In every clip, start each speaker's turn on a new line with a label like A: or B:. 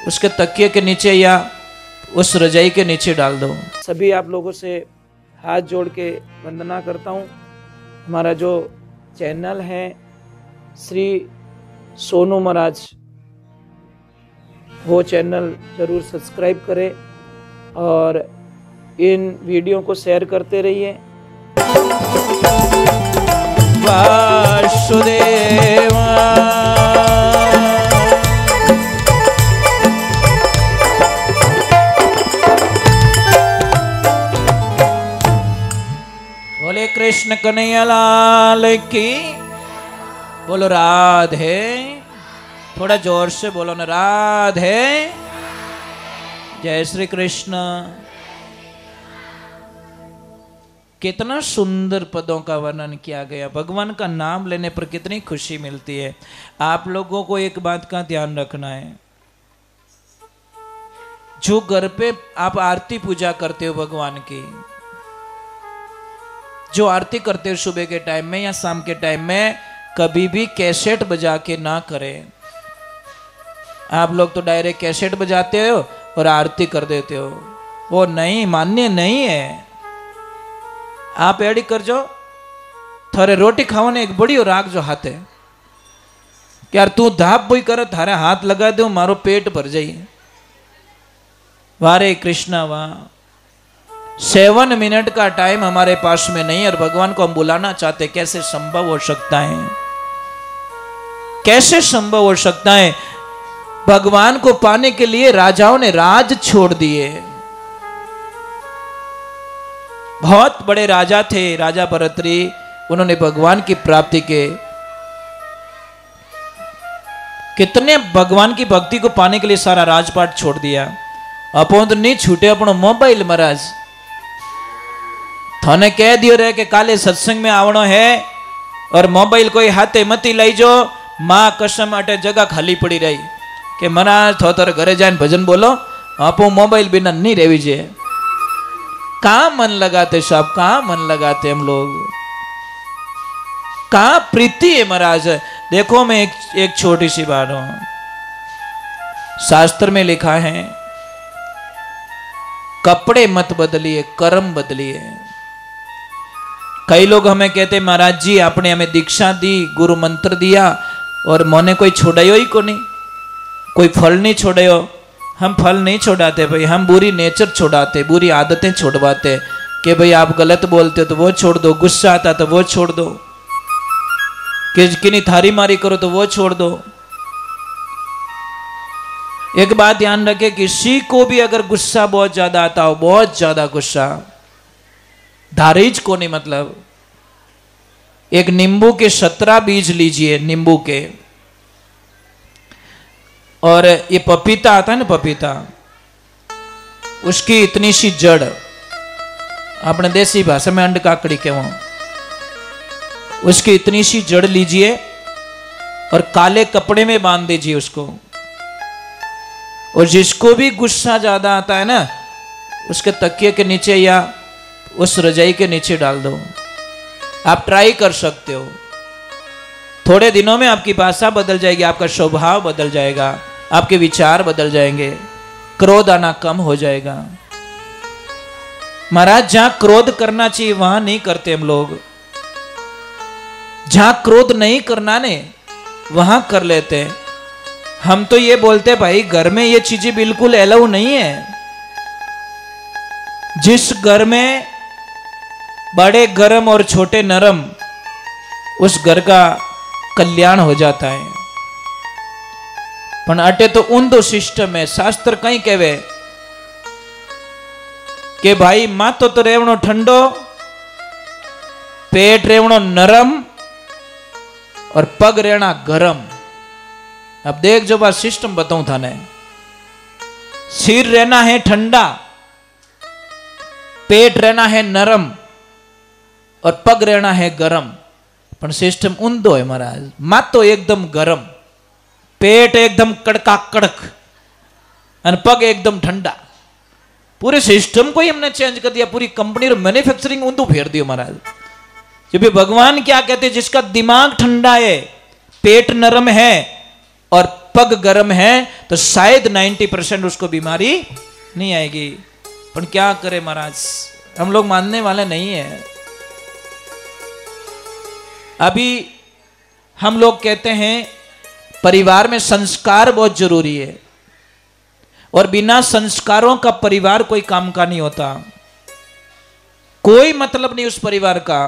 A: उसके तकिए के नीचे या उस रजाई के नीचे डाल दो।
B: सभी आप लोगों से हाथ जोड़ के वंदना करता हूँ। हमारा जो चैनल है श्री सोनू महाराज, वो चैनल ज़रूर सब्सक्राइब करें और इन वीडियो को शेयर करते रहिए।
A: वासुदेवा बोले कृष्ण कन्हैया लाल की। बोलो राधे। थोड़ा जोर से बोलो ना, राधे। जय श्री कृष्ण। कितना सुंदर पदों का वर्णन किया गया। भगवान का नाम लेने पर कितनी खुशी मिलती है। आप लोगों को एक बात का ध्यान रखना है, जो घर पे आप आरती पूजा करते हो भगवान की, जो आरती करते हो सुबह के टाइम में या शाम के टाइम में, कभी भी कैसेट बजा के ना करें। आप लोग तो डायरेक्ट कैसेट बजाते हो और आरती कर देते हो, वो नहीं, मान्य नहीं है। आप एडी कर जो थारे रोटी खावाने एक बड़ी राग जो हाथ है कि यार तू धाप बोई कर, थारे हाथ लगा दो मारो पेट भर जाइए। वारे कृष्णा वाह। 7 मिनट का टाइम हमारे पास में नहीं और भगवान को हम बुलाना चाहते, कैसे संभव हो सकता है? कैसे संभव हो सकता है? भगवान को पाने के लिए राजाओं ने राज छोड़ दिए। बहुत बड़े राजा थे, राजा भरतरी, उन्होंने भगवान की प्राप्ति के कितने भगवान की भक्ति को पाने के लिए सारा राजपाट छोड़ दिया। अपन तो नहीं छूटे अपनो मोबाइल। महाराज थाने कह दियो रे कि काले सत्संग में आवनो है और मोबाइल कोई हाथे मती लाई जो। मां कसम अटे जगह खाली पड़ी रही कि महाराज थो तारे घरे जाने भजन बोलो, आपो मोबाइल बिना नहीं रहवी जे। कहाँ मन लगाते साहब, कहाँ मन लगाते हम लोग, कहाँ प्रीति है महाराज। देखो मैं एक छोटी सी बात हूं, शास्त्र में लिखा है कपड़े मत बदलिए, कर्म बदलिए। कई लोग हमें कहते महाराज जी आपने हमें दीक्षा दी, गुरु मंत्र दिया और मोने कोई छोड़ायो ही को नहीं, कोई फल नहीं छोड़ायो। हम फल नहीं छोड़ाते भाई, हम बुरी नेचर छोड़ाते, बुरी आदतें छोड़वाते कि भाई आप गलत बोलते हो तो वो छोड़ दो, गुस्सा आता तो वो छोड़ दो, किन्हीं थारी मारी करो तो वो छोड़ दो। एक बात ध्यान रखे, किसी को भी अगर गुस्सा बहुत ज्यादा आता हो, बहुत ज्यादा गुस्सा, धारीज को नहीं, मतलब एक नींबू के 17 बीज लीजिए, नींबू के, और ये पपीता आता है ना, पपीता, उसकी इतनी सी जड़, अपने देसी भाषा में अंड काकड़ी कहूं, उसकी इतनी सी जड़ लीजिए और काले कपड़े में बांध दीजिए उसको। और जिसको भी गुस्सा ज्यादा आता है ना, उसके तकिए के नीचे या उस रजाई के नीचे डाल दो। आप ट्राई कर सकते हो, थोड़े दिनों में आपकी भाषा बदल जाएगी, आपका स्वभाव बदल जाएगा, आपके विचार बदल जाएंगे, क्रोध आना कम हो जाएगा। महाराज जहां क्रोध करना चाहिए वहां नहीं करते हम लोग, जहां क्रोध नहीं करना ने वहां कर लेते हैं। हम तो ये बोलते भाई घर में ये चीजें बिल्कुल अलाउ नहीं है। जिस घर में बड़े गरम और छोटे नरम, उस घर का कल्याण हो जाता है। पण अटे तो ऊंधो सिस्टम है। शास्त्र कहीं कहवे कि भाई माथो तो रेवणो ठंडो, पेट रेवणो नरम और पग रेना गरम। अब देख जो बात सिस्टम बताऊं थाने, सिर रहना है ठंडा, पेट रहना है नरम और पग रहना है गरम। पण सिस्टम ऊंधो है महाराज। माथो एकदम गरम, पेट एकदम कड़का कड़क और पग एकदम ठंडा। पूरे सिस्टम को ही हमने चेंज कर दिया, पूरी कंपनी और मैन्युफैक्चरिंग ऊंधो फेर दियो महाराज। जब भगवान क्या कहते हैं, जिसका दिमाग ठंडा है, पेट नरम है और पग गर्म है तो शायद 90% उसको बीमारी नहीं आएगी। पर क्या करे महाराज, हम लोग मानने वाले नहीं है। अभी हम लोग कहते हैं परिवार में संस्कार बहुत जरूरी है, और बिना संस्कारों का परिवार कोई काम का नहीं होता। कोई मतलब नहीं उस परिवार का।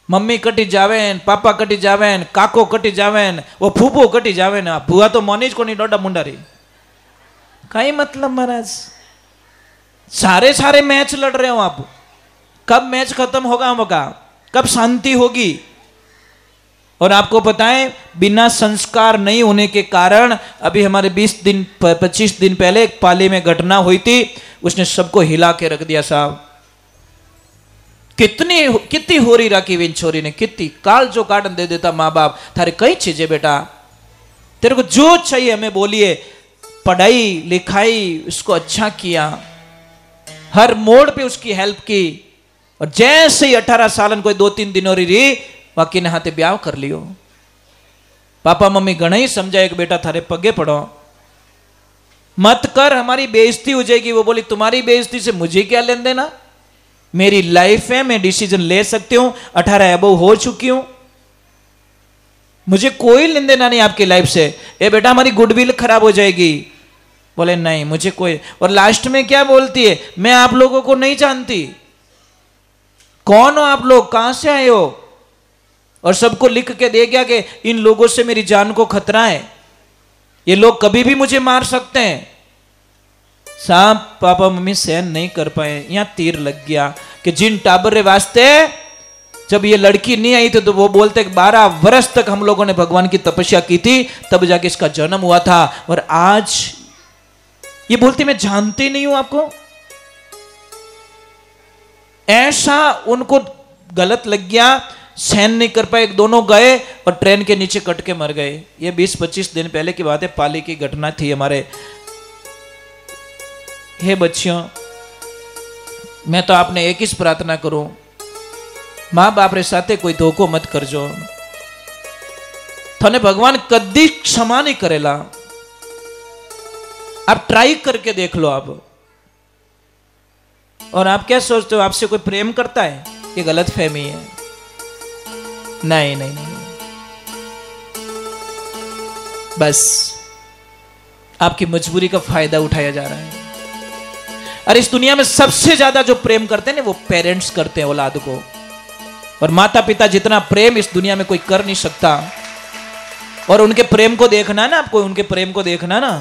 A: मम्मी कटी जावेन, पापा कटी जावेन, काको कटी जावेन, वो फूफो कटी जावेन, भुआ तो मोनीज को नहीं डोडा मुंडारी, कई मतलब महाराज। सारे सारे मैच लड़ रहे हो आप, कब मैच खत्म होगा होगा, कब शांति होगी। और आपको पता है बिना संस्कार नहीं होने के कारण अभी हमारे 25 दिन पहले एक पाली में घटना हुई थी, उसने सबको हिला के रख दिया साहब। कितनी हो रही राखी विन छोरी ने, कितनी काल जो काटन दे देता माँ बाप, थारे कई चीजें बेटा, तेरे को जो चाहिए हमें बोलिए। पढ़ाई लिखाई उसको अच्छा किया, हर मोड़ पे उसकी हेल्प की, और जैसे ही 18 सालन कोई 2-3 दिनों रही बाकी ने हाथे ब्याह कर लियो। पापा मम्मी घना ही समझाए कि बेटा थारे पगे पड़ो, मत कर, हमारी बेइज्जती हो जाएगी। वो बोली तुम्हारी बेइज्जती से मुझे क्या लेन देना, मेरी लाइफ है, मैं डिसीजन ले सकती हूं, 18 अबव हो चुकी हूं, मुझे कोई लेन देना नहीं आपकी लाइफ से। ए बेटा हमारी गुडविल खराब हो जाएगी। बोले नहीं मुझे कोई। और लास्ट में क्या बोलती है, मैं आप लोगों को नहीं जानती, कौन हो आप लोग, कहां से आए हो, और सबको लिख के दे गया कि इन लोगों से मेरी जान को खतरा है, ये लोग कभी भी मुझे मार सकते हैं। साहब पापा मम्मी सहन नहीं कर पाए, यहां तीर लग गया कि जिन टाबर वास्ते जब ये लड़की नहीं आई थी तो वो बोलते 12 वर्ष तक हम लोगों ने भगवान की तपस्या की थी, तब जाके इसका जन्म हुआ था, और आज ये बोलती मैं जानती नहीं हूं आपको। ऐसा उनको गलत लग गया, सहन नहीं कर पाए, दोनों गए और ट्रेन के नीचे कट के मर गए। ये 20-25 दिन पहले की बात है, पाली की घटना थी हमारे। हे बच्चियों, मैं तो आपने एक ही प्रार्थना करूं, मां बाप रे साथे कोई धोखो मत करजो, थने भगवान कदी क्षमा नहीं करेला। आप ट्राई करके देख लो आप। और आप क्या सोचते हो आपसे कोई प्रेम करता है, ये गलत फहमी है। नहीं नहीं नहीं, बस आपकी मजबूरी का फायदा उठाया जा रहा है। अरे इस दुनिया में सबसे ज्यादा जो प्रेम करते हैं ना, वो पेरेंट्स करते हैं औलाद को, और माता पिता जितना प्रेम इस दुनिया में कोई कर नहीं सकता। और उनके प्रेम को देखना ना आपको, उनके प्रेम को देखना ना,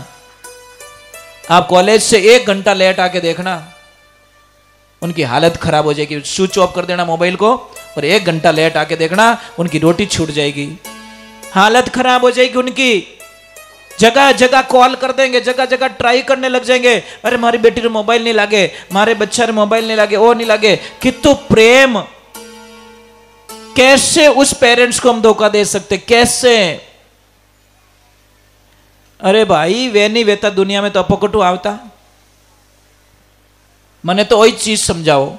A: आप कॉलेज से 1 घंटा लेट आके देखना, उनकी हालत खराब हो जाएगी। स्विच ऑफ कर देना मोबाइल को और 1 घंटा लेट आके देखना, उनकी रोटी छूट जाएगी, हालत खराब हो जाएगी उनकी। जगह जगह कॉल कर देंगे, जगह जगह ट्राई करने लग जाएंगे, अरे हमारी बेटी रे मोबाइल नहीं लागे, हमारे बच्चा रे मोबाइल नहीं लागे, वो नहीं लागे। कितु प्रेम, कैसे उस पेरेंट्स को हम धोखा दे सकते, कैसे? अरे भाई वे नहीं वेता दुनिया में तो अपकटू आवता, मने तो वही चीज समझाओ।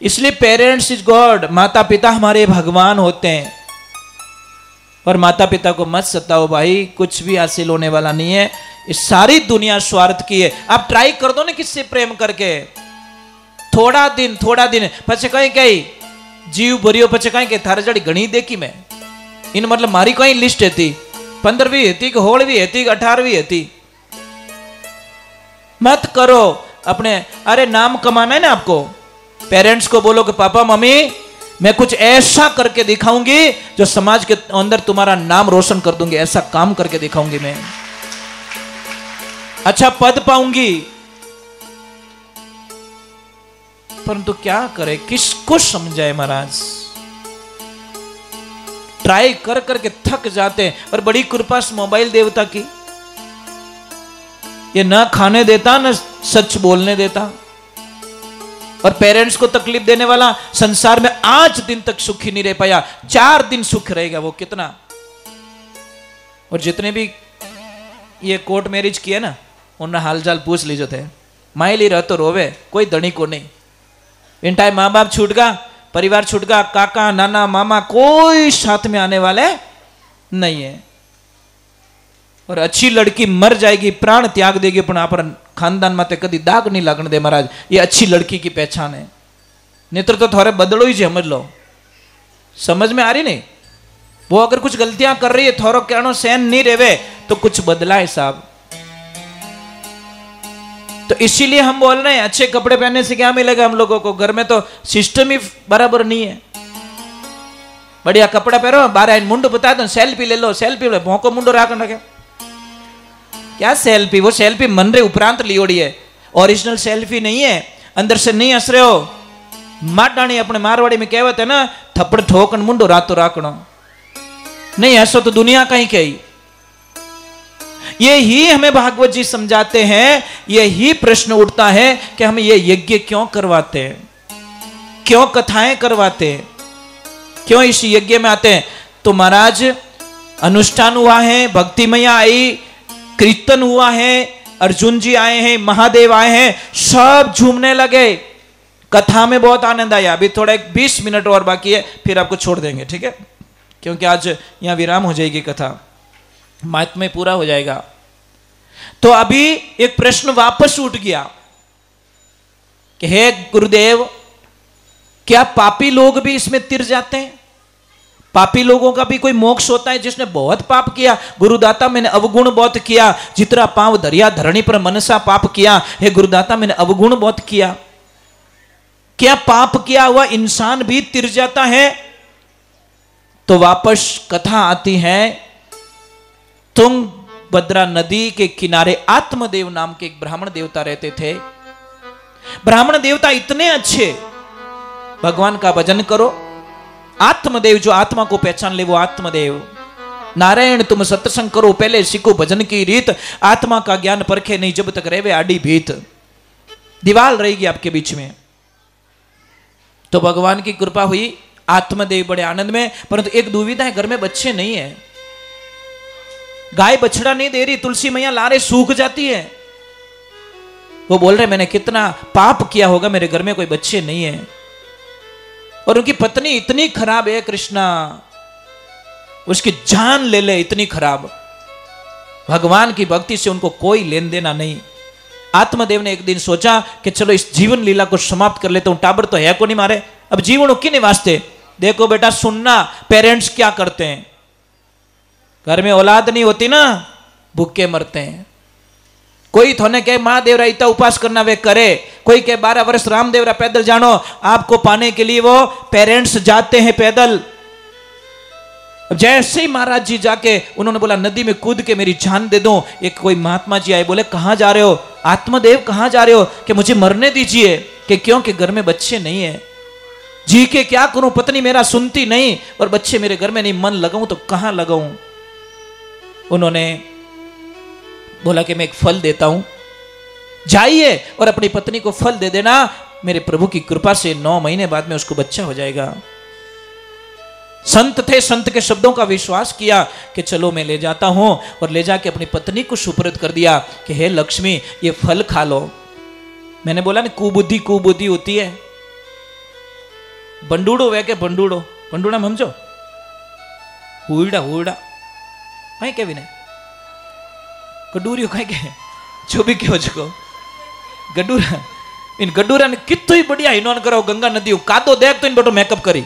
A: इसलिए पेरेंट्स इज गॉड, माता पिता हमारे भगवान होते हैं। और माता पिता को मत सताओ भाई, कुछ भी हासिल होने वाला नहीं है, इस सारी दुनिया स्वार्थ की है। आप ट्राई कर दो ना किससे प्रेम करके, थोड़ा दिन पछे कहीं जीव भरियो, पछे कहीं थारे जड़ी घणी देखी मैं इन, मतलब मारी कहीं लिस्ट थी 15वीं थी कि 16वीं थी कि 18वीं थी। मत करो अपने, अरे नाम कमाना है ना आपको, पेरेंट्स को बोलो कि पापा मम्मी मैं कुछ ऐसा करके दिखाऊंगी जो समाज के अंदर तुम्हारा नाम रोशन कर दूंगी, ऐसा काम करके दिखाऊंगी, मैं अच्छा पद पाऊंगी। परंतु क्या करे, किसको समझाए महाराज, ट्राई कर करके थक जाते हैं। और बड़ी कृपा मोबाइल देवता की, ये ना खाने देता ना सच बोलने देता, और पेरेंट्स को तकलीफ देने वाला संसार में आज दिन तक सुखी नहीं रह पाया। 4 दिन सुख रहेगा वो कितना। और जितने भी ये कोर्ट मैरिज किया ना, उन्हें हालचाल पूछ लीजिए थे, माइली रह तो रोवे, कोई धनी को नहीं। इन टाइम माँ बाप छूट गया, परिवार छूट गया, काका नाना मामा कोई साथ में आने वाले नहीं है। और अच्छी लड़की मर जाएगी, प्राण त्याग देगी, पण आप खानदान माते कदी दाग नहीं लगने दे महाराज। ये अच्छी लड़की की पहचान है। नेत्र तो थोड़े बदलो ही समझ लो, समझ में आ रही नहीं? वो अगर कुछ गलतियां कर रही है, थोड़ो कहनो सहन नहीं रेवे तो कुछ बदला है साहब। तो इसीलिए हम बोल रहे हैं अच्छे कपड़े पहनने से क्या मिलेगा हम लोगों को? घर में तो सिस्टम ही बराबर नहीं है। बढ़िया कपड़ा पहनो, बारह मुंडो बता दो, सेल्फी ले लो, सेल्फी ले भोंको मुंडो राख रखे। क्या सेल्फी? वो सेल्फी मन रे उपरांत लियोड़ी है, ओरिजिनल सेल्फी नहीं है। अंदर से नहीं हंस रहे हो। माटाणी अपने मारवाड़ी में कहवत है ना, थप्पड़ ठोकन मुंडो रातो राखणो। नहीं हंसो तो दुनिया कहीं कही। यही हमें भागवत जी समझाते हैं। यही प्रश्न उठता है कि हम ये यज्ञ क्यों करवाते हैं, क्यों कथाएं करवाते हैं, क्यों इस यज्ञ में आते हैं? तो महाराज अनुष्ठान हुआ है, भक्ति मैया आई, कीर्तन हुआ है, अर्जुन जी आए हैं, महादेव आए हैं, सब झूमने लगे। कथा में बहुत आनंद आया। अभी थोड़ा 20 मिनट और बाकी है, फिर आपको छोड़ देंगे, ठीक है? क्योंकि आज यहां विराम हो जाएगी, कथा महात्म्य पूरा हो जाएगा। तो अभी एक प्रश्न वापस उठ गया कि हे गुरुदेव, क्या पापी लोग भी इसमें तिर जाते हैं? पापी लोगों का भी कोई मोक्ष होता है? जिसने बहुत पाप किया, गुरुदाता मैंने अवगुण बहुत किया, जितना पांव दरिया धरणी पर मनसा पाप किया, हे गुरुदाता मैंने अवगुण बहुत किया, क्या पाप किया हुआ इंसान भी तिर जाता है? तो वापस कथा आती है। तुंगभद्रा नदी के किनारे आत्मदेव नाम के एक ब्राह्मण देवता रहते थे। ब्राह्मण देवता इतने अच्छे, भगवान का भजन करो। आत्मदेव, जो आत्मा को पहचान ले वो आत्मदेव। नारायण तुम सत्संग करो, पहले सीखो भजन की रीत, आत्मा का ज्ञान परखे नहीं जब तक रहे आड़ी भीत। दीवाल रहेगी आपके बीच में। तो भगवान की कृपा हुई, आत्मदेव बड़े आनंद में। परंतु एक दुविधा है, घर में बच्चे नहीं है, गाय बछड़ा नहीं दे रही, तुलसी मैया लारे सूख जाती है। वो बोल रहे मैंने कितना पाप किया होगा, मेरे घर में कोई बच्चे नहीं है। और उनकी पत्नी इतनी खराब है कृष्णा, उसकी जान ले ले इतनी खराब। भगवान की भक्ति से उनको कोई लेन देना नहीं। आत्मदेव ने एक दिन सोचा कि चलो इस जीवन लीला को समाप्त कर लेता हूं, टाबर तो है को नहीं मारे, अब जीवन किने वास्ते। देखो बेटा सुनना, पेरेंट्स क्या करते हैं, घर में औलाद नहीं होती ना, भूखे मरते हैं। कोई थोने कहे महादेव रा इतना उपास करना वे करे, कोई कहे 12 वर्ष रामदेव रा पैदल जानो, आपको पाने के लिए वो पेरेंट्स जाते हैं पैदल। जैसे ही महाराज जी जाके उन्होंने बोला नदी में कूद के मेरी जान दे दो, एक कोई महात्मा जी आए, बोले कहां जा रहे हो? आत्मदेव कहां जा रहे हो? कि मुझे मरने दीजिए। कि क्यों? कि घर में बच्चे नहीं है, जी के क्या करूं, पत्नी मेरा सुनती नहीं और बच्चे मेरे घर में नहीं, मन लगाऊं तो कहां लगाऊं। उन्होंने बोला कि मैं एक फल देता हूं, जाइए और अपनी पत्नी को फल दे देना, मेरे प्रभु की कृपा से 9 महीने बाद में उसको बच्चा हो जाएगा। संत थे, संत के शब्दों का विश्वास किया कि चलो मैं ले जाता हूं, और ले जाके अपनी पत्नी को सुपुर्द कर दिया कि हे लक्ष्मी ये फल खा लो। मैंने बोला ना कुबुद्धि कुबुद्धि होती है। बंडूड़ो वे के बंडूड़ो, बंडूड़ा समझो, हुईड़ा हुईड़ा कहीं के भी नहीं, गडूरियो कहीं के जो भी कहो जको गडूरा। इन गडूरा ने कितो ही बढ़िया इन्होंने करो, गंगा नदी कादो देख तो इन बटो मेकअप करी,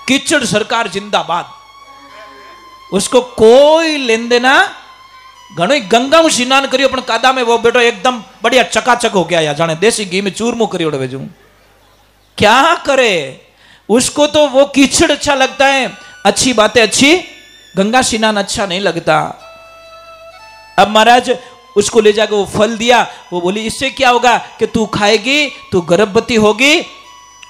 A: कीचड़ सरकार जिंदाबाद, उसको कोई लेन देना। घणो गंगा में स्नान करियो पण कादा में वो बेटो एकदम बढ़िया चकाचक हो गया, या जाने देसी घी में चूरमू करियो वेजू। क्या करे, उसको तो वो कीचड़ अच्छा लगता है, अच्छी बातें अच्छी, गंगा स्नान अच्छा नहीं लगता। अब महाराज उसको ले जाकर वो फल दिया, वो बोली इससे क्या होगा कि तू खाएगी, तू गर्भवती होगी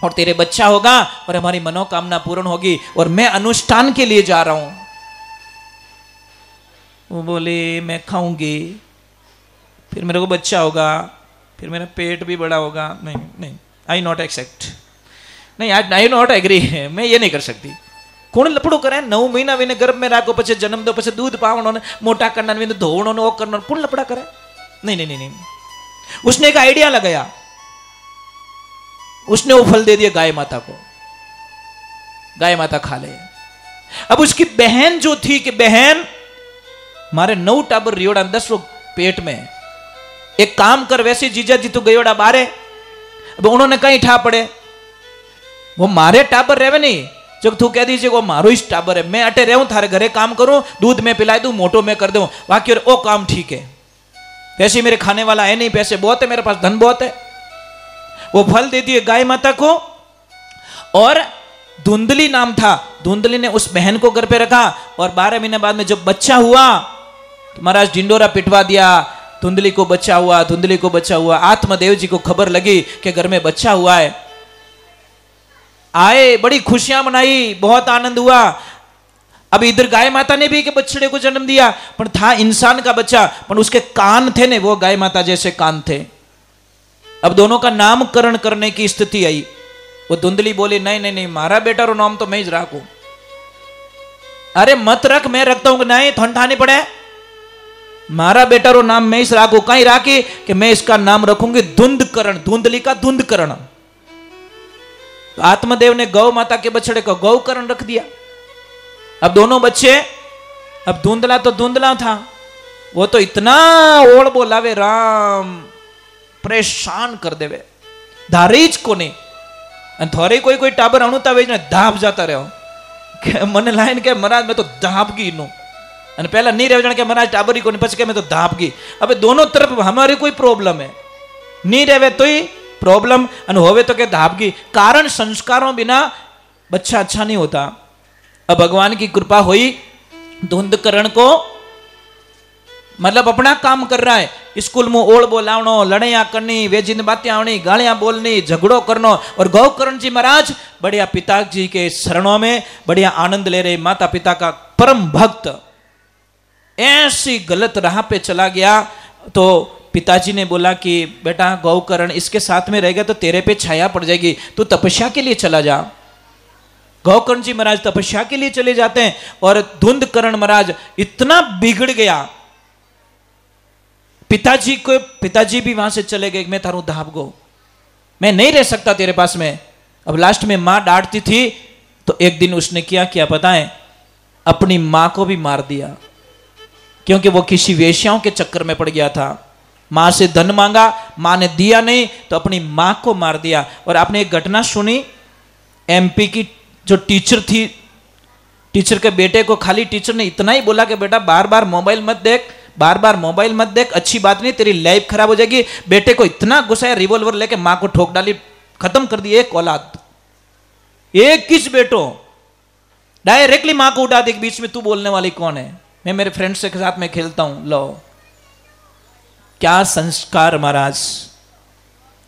A: और तेरे बच्चा होगा और हमारी मनोकामना पूर्ण होगी, और मैं अनुष्ठान के लिए जा रहा हूं। वो बोले मैं खाऊंगी, फिर मेरे को बच्चा होगा, फिर मेरा पेट भी बड़ा होगा। नहीं नहीं, आई नॉट एक्सेप्ट, नहीं आई नॉट एग्री, मैं ये नहीं कर सकती। कौन लपड़ो करे? 9 महीना विने गर्भ में राखो, પછી जन्म दो, પછી दूध पावणो ने मोटा करना विने धोवणो ने वो करना, कौन लपड़ा करे? नहीं नहीं नहीं नहीं। उसने एक आइडिया लगाया, उसने वो फल दे दिया गाय माता को, गाय माता खा ले। अब उसकी बहन जो थी कि बहन मारे 9 टाबर रियोड़ा 10 लोग पेट में। एक काम कर, वैसे जीजा जी तू गयोड़ा बारे, अब उन्होंने कहीं ठा पड़े, वो मारे टाबर रहे नहीं, जब तू कह दीजिए वो मारो इस टाबर है, मैं अटे रहूं थारे घरे काम करूं, दूध में पिला दूं, मोटो में कर दूं, बाकी ओ काम ठीक है, पैसे मेरे खाने वाला है नहीं, पैसे बहुत है मेरे पास, धन बहुत है। वो फल दे दिए गाय माता को। और धुंधली नाम था, धुंधली ने उस बहन को घर पे रखा, और 12 महीने बाद में जब बच्चा हुआ तो महाराज ढिंडोरा पिटवा दिया, धुंधली को बच्चा हुआ, धुंधली को बच्चा हुआ। आत्मदेव जी को खबर लगी कि घर में बच्चा हुआ है, आए, बड़ी खुशियां मनाई, बहुत आनंद हुआ। अब इधर गाय माता ने भी के बछड़े को जन्म दिया, पर था इंसान का बच्चा, पर उसके कान थे ने वो गाय माता जैसे कान थे। अब दोनों का नामकरण करने की स्थिति आई। वो धुंधली बोली नहीं नहीं नहीं, मारा बेटा रो नाम तो मैं ही रखू। अरे मत रख, मैं रखता हूं। नहीं, ठंडा नहीं पड़े, मारा बेटा रो नाम मैं ही राखू। कहीं राखी कि मैं इसका नाम रखूंगी धुंधकरण, धुंधली का धुंधकरण। तो आत्मदेव ने गौ माता के बछड़े को गौकरण रख दिया। अब दोनों बच्चे, अब धुंधला तो धुंधला था, वो तो इतना ओढ़ बोलावे राम, परेशान कर देवे, धारीज को नहीं। थोड़े कोई कोई टाबर अणुता वे धाप जाता रहो, मन लाइन के महाराज मैं तो धाप गई नो, અને પહેલા નહીં રહેવા જાણે કે મહારાજ ટાબરી કોને, પછી કે મેં તો ધાપ ગઈ। હવે दोनों तरफ हमारी कोई प्रॉब्लम है, नहीं रहे तो ही प्रॉब्लम, અને होवे तो के धाप गई। कारण संस्कारों बिना बच्चा अच्छा नहीं होता। अब भगवान की कृपा हुई, धुंधकरण को मतलब अपना काम कर रहा है, स्कूल में ओढ़ बोलावनो, लड़ाइयां करनी, वेजिन बातें आवनी, गालियां बोलनी, झगड़ो करनो। और गौकर्ण जी महाराज बढ़िया पिताजी के शरणों में बढ़िया आनंद ले रहे, माता पिता का परम भक्त। ऐसी गलत राह पे चला गया तो पिताजी ने बोला कि बेटा गौकर्ण इसके साथ में रहेगा तो तेरे पे छाया पड़ जाएगी, तू तपस्या के लिए चला जा। गौकर्ण जी महाराज तपस्या के लिए चले जाते हैं, और धुंधकर्ण महाराज इतना बिगड़ गया, पिताजी भी वहां से चले गए, मैं थारू धाप गो, मैं नहीं रह सकता तेरे पास में। अब लास्ट में मां डांटती थी, तो एक दिन उसने क्या पता है, अपनी मां को भी मार दिया, क्योंकि वो किसी वेश्याओं के चक्कर में पड़ गया था। मां से धन मांगा, मां ने दिया नहीं, तो अपनी मां को मार दिया। और आपने एक घटना सुनी, एमपी की जो टीचर थी, टीचर के बेटे को खाली टीचर ने इतना ही बोला कि बेटा बार बार मोबाइल मत देख, बार बार मोबाइल मत देख, अच्छी बात नहीं, तेरी लाइफ खराब हो जाएगी। बेटे को इतना गुस्सा है, रिवॉल्वर लेके मां को ठोक डाली, खत्म कर दी एक औलाद। एक किस बेटो डायरेक्टली मां को उठा दे, बीच में तू बोलने वाली कौन है, मैं मेरे फ्रेंड्स के साथ में खेलता हूं। लो क्या संस्कार महाराज।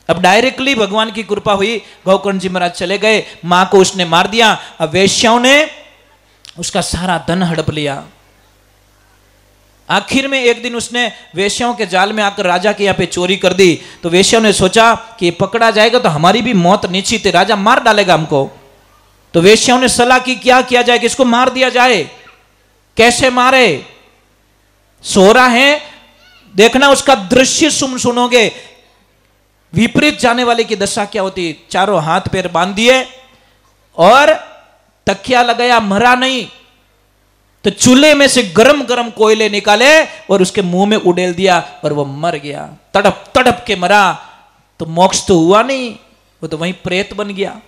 A: अब डायरेक्टली भगवान की कृपा हुई, गौकर्ण जी महाराज चले गए, मां को उसने मार दिया। अब वेश्याओं ने उसका सारा धन हड़प लिया। आखिर में एक दिन उसने वेश्याओं के जाल में आकर राजा के यहाँ पे चोरी कर दी। तो वेश्याओं ने सोचा कि पकड़ा जाएगा तो हमारी भी मौत निश्चित है, राजा मार डालेगा हमको। तो वेश्याओं ने सलाह की क्या किया जाए, किसको मार दिया जाए, कैसे मारे। सो रहा है, देखना उसका दृश्य सुनोगे, विपरीत जाने वाले की दशा क्या होती। चारों हाथ पैर बांध दिए और तकिया लगाया, मरा नहीं, तो चूल्हे में से गरम गरम कोयले निकाले और उसके मुंह में उड़ेल दिया और वो मर गया। तड़प तड़प के मरा, तो मोक्ष तो हुआ नहीं, वो तो वहीं प्रेत बन गया।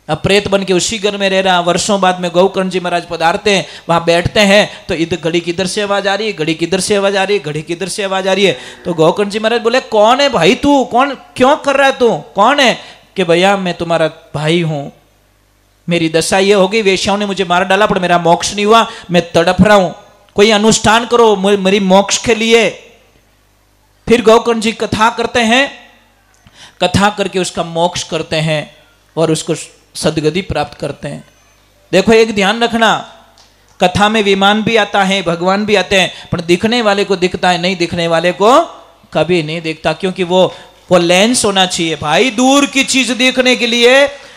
A: अब प्रेत बन के उसी घर में रह रहा। वर्षों बाद में गौकर्ण जी महाराज पधारते हैं, वहां बैठते हैं, तो इधर घड़ी किधर से आवाज आ रही है, घड़ी किधर से आवाज आ रही है, घड़ी किधर से आवाज आ रही है। तो गौकर्ण जी महाराज बोले कौन है भाई तू, कौन, क्यों कर रहा है तू, कौन है। कि भैया मैं तुम्हारा भाई हूं, मेरी दशा ये हो गई, वेश्याओं ने मुझे मार डाला पर मेरा मोक्ष नहीं हुआ, मैं तड़प रहा हूं, कोई अनुष्ठान करो मेरी मोक्ष के लिए। फिर गौकर्ण जी कथा करते हैं, कथा करके उसका मोक्ष करते हैं और उसको सदगति प्राप्त करते हैं। देखो एक ध्यान रखना, कथा में विमान भी आता है, भगवान भी आते हैं, पर दिखने वाले को दिखता है, नहीं दिखने वाले को कभी नहीं दिखता, क्योंकि वो लेंस होना चाहिए भाई। दूर की चीज देखने के लिए